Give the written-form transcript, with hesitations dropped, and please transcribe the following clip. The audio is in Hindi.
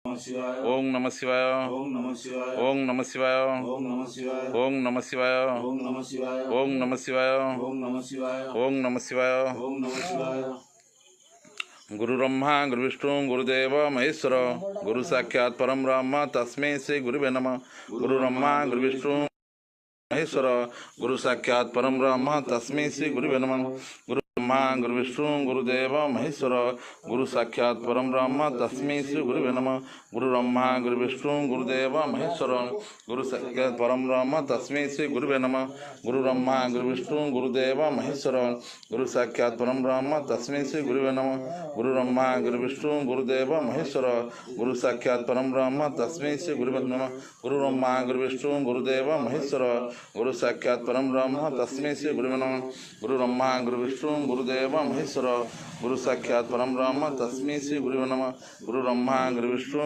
ओम नमः शिवाय। ओम नमः शिवाय। ओम नमः शिवाय। ओम नमः शिवाय। ओम नमः शिवाय। ओम नमः शिवाय। ओम नमः शिवाय। ओम नमः शिवाय। ओम नमः शिवाय। ओम नमः शिवाय। गुरु ब्रह्मा गुरु विष्णु गुरुदेव महेश्वर गुरु साक्षात् परम ब्रह्म तस्मै श्री गुरुवे नमः। गुरु ब्रह्मा गुरु विष्णु महेश्वर गुरु साक्षात् परम ब्रह्म तस्मै श्री गुरुवे नमः। गुरु ब्रह्मा गुरु विष्णु गुरुदेव महेश्वर गुरु साक्षात् परम ब्रह्म तस्मै श्री गुरुवे नमः। गुरु ब्रह्मा गुरु विष्णु गुरुदेव महेश्वर गुरु साक्षात् परम ब्रह्म तस्मै श्री गुरुवे नमः। गुरु ब्रह्मा गुरु विष्णु गुरुदेव महेश्वर गुरु साक्षात् परम ब्रह्म तस्मै श्री गुरुवे नमः। गुरु ब्रह्मा गुरु विष्णु गुरुदेव महेश्वर गुरु साक्षात् परम ब्रह्म तस्मै श्री गुरुवे नमः। गुरु ब्रह्मा गुरु विष्णु गुरुदेव महेश्वर गुरु साक्षात् परम ब्रह्म तस्मै श्री गुरुवे नमः। गुरु ब्रह्मा गुरु विष्णु गुरुदेव महेश्वर गुरु साक्षात् परम ब्रह्म तस्मै श्री गुरुवे नमः। गुरु ब्रह्मा गुरु विष्णु